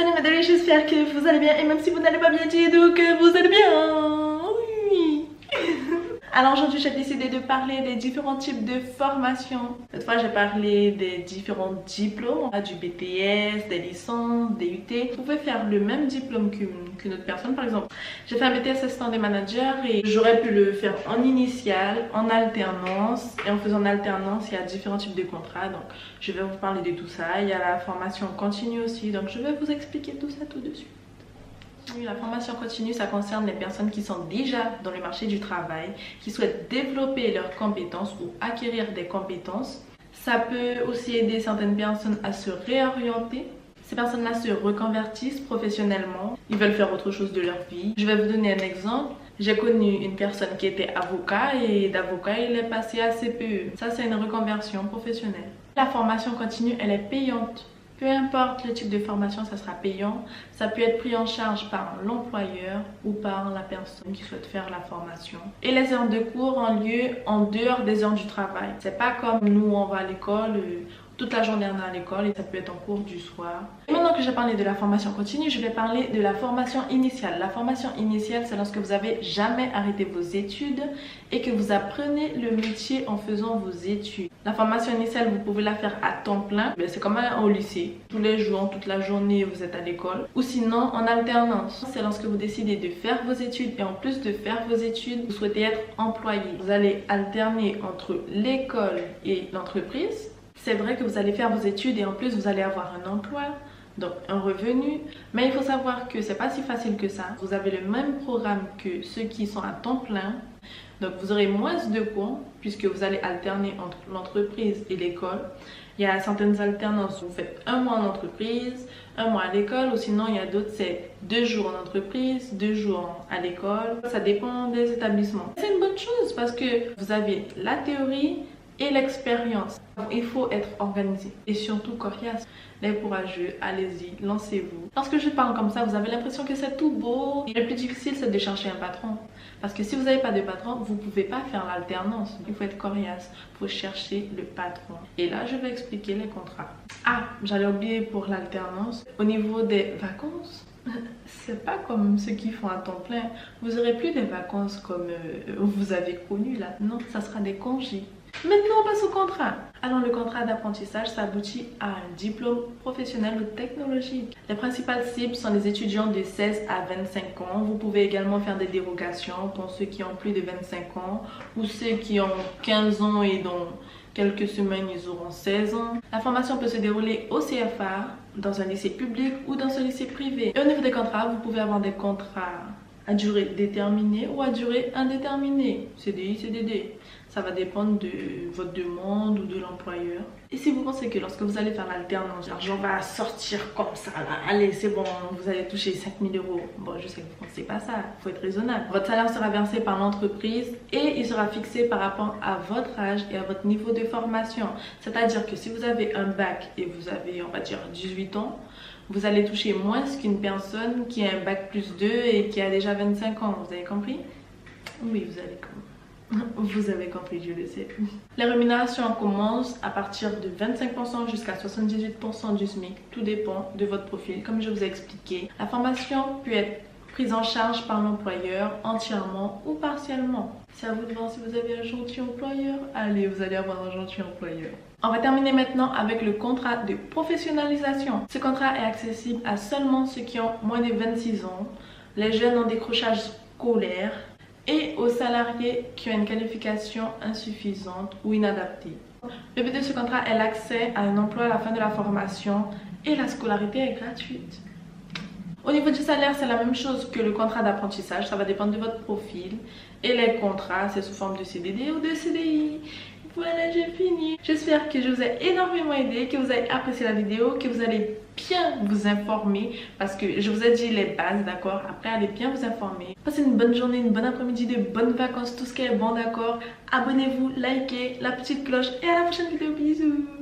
Salut mes amis, j'espère que vous allez bien et même si vous n'allez pas bien, dites-donc que vous allez bien. Oui. Alors aujourd'hui j'ai décidé de parler des différents types de formations. Cette fois j'ai parlé des différents diplômes, du BTS, des licences, des UT. Vous pouvez faire le même diplôme qu'une autre personne. Par exemple, j'ai fait un BTS assistant des managers et j'aurais pu le faire en initial, en alternance. Et en faisant en alternance, il y a différents types de contrats. Donc je vais vous parler de tout ça. Il y a la formation continue aussi. Donc je vais vous expliquer tout ça tout de suite. Oui, la formation continue, ça concerne les personnes qui sont déjà dans le marché du travail, qui souhaitent développer leurs compétences ou acquérir des compétences. Ça peut aussi aider certaines personnes à se réorienter. Ces personnes-là se reconvertissent professionnellement, ils veulent faire autre chose de leur vie. Je vais vous donner un exemple. J'ai connu une personne qui était avocat et d'avocat, il est passé à CPE. Ça, c'est une reconversion professionnelle. La formation continue, elle est payante. Peu importe le type de formation, ça sera payant. Ça peut être pris en charge par l'employeur ou par la personne qui souhaite faire la formation. Et les heures de cours ont lieu en dehors des heures du travail. C'est pas comme nous, on va à l'école, toute la journée on est à l'école et ça peut être en cours du soir. Et maintenant que j'ai parlé de la formation continue, je vais parler de la formation initiale. La formation initiale, c'est lorsque vous avez jamais arrêté vos études et que vous apprenez le métier en faisant vos études. La formation initiale, vous pouvez la faire à temps plein. C'est comme au lycée. Tous les jours, toute la journée, vous êtes à l'école. Ou sinon, en alternance. C'est lorsque vous décidez de faire vos études et en plus de faire vos études, vous souhaitez être employé. Vous allez alterner entre l'école et l'entreprise. C'est vrai que vous allez faire vos études et en plus, vous allez avoir un emploi. Donc un revenu, mais il faut savoir que c'est pas si facile que ça. Vous avez le même programme que ceux qui sont à temps plein, donc vous aurez moins de cours puisque vous allez alterner entre l'entreprise et l'école. Il y a certaines alternances, vous faites un mois en entreprise, un mois à l'école, ou sinon il y a d'autres, c'est 2 jours en entreprise, 2 jours à l'école. Ça dépend des établissements. C'est une bonne chose parce que vous avez la théorie et l'expérience. Il faut être organisé et surtout coriace. Les courageux, allez-y, lancez-vous. Lorsque je parle comme ça, vous avez l'impression que c'est tout beau. Le plus difficile, c'est de chercher un patron. Parce que si vous n'avez pas de patron, vous ne pouvez pas faire l'alternance. Il faut être coriace, il faut chercher le patron. Et là, je vais expliquer les contrats. Ah, j'allais oublier pour l'alternance. Au niveau des vacances, c'est pas comme ceux qui font à temps plein. Vous n'aurez plus des vacances comme vous avez connu là. Non, ça sera des congés. Maintenant, on passe au contrat. Alors, le contrat d'apprentissage s'aboutit à un diplôme professionnel ou technologique. Les principales cibles sont les étudiants de 16 à 25 ans. Vous pouvez également faire des dérogations pour ceux qui ont plus de 25 ans ou ceux qui ont 15 ans et dans quelques semaines, ils auront 16 ans. La formation peut se dérouler au CFA, dans un lycée public ou dans un lycée privé. Et au niveau des contrats, vous pouvez avoir des contrats à durée déterminée ou à durée indéterminée. CDI, CDD. Ça va dépendre de votre demande ou de l'employeur. Et si vous pensez que lorsque vous allez faire l'alternance, l'argent va sortir comme ça là, allez c'est bon, vous allez toucher 5 000 €. Bon, je sais que vous ne pensez pas ça, il faut être raisonnable. Votre salaire sera versé par l'entreprise et il sera fixé par rapport à votre âge et à votre niveau de formation. C'est-à-dire que si vous avez un bac et vous avez, on va dire, 18 ans, vous allez toucher moins qu'une personne qui a un bac plus 2 et qui a déjà 25 ans. Vous avez compris? Oui, vous avez compris. Vous avez compris, je le sais. Les rémunérations commencent à partir de 25% jusqu'à 78% du SMIC. Tout dépend de votre profil, comme je vous ai expliqué. La formation peut être prise en charge par l'employeur entièrement ou partiellement. C'est à vous de voir si vous avez un gentil employeur. Allez, vous allez avoir un gentil employeur. On va terminer maintenant avec le contrat de professionnalisation. Ce contrat est accessible à seulement ceux qui ont moins de 26 ans, les jeunes en décrochage scolaire, et aux salariés qui ont une qualification insuffisante ou inadaptée. Le but de ce contrat est l'accès à un emploi à la fin de la formation et la scolarité est gratuite. Au niveau du salaire, c'est la même chose que le contrat d'apprentissage, ça va dépendre de votre profil. Et les contrats, c'est sous forme de CDD ou de CDI. Voilà, j'ai fini. J'espère que je vous ai énormément aidé, que vous avez apprécié la vidéo, que vous allez bien vous informer parce que je vous ai dit les bases, d'accord? Après, allez bien vous informer. Passez une bonne journée, une bonne après-midi, de bonnes vacances, tout ce qui est bon, d'accord? Abonnez-vous, likez, la petite cloche et à la prochaine vidéo. Bisous!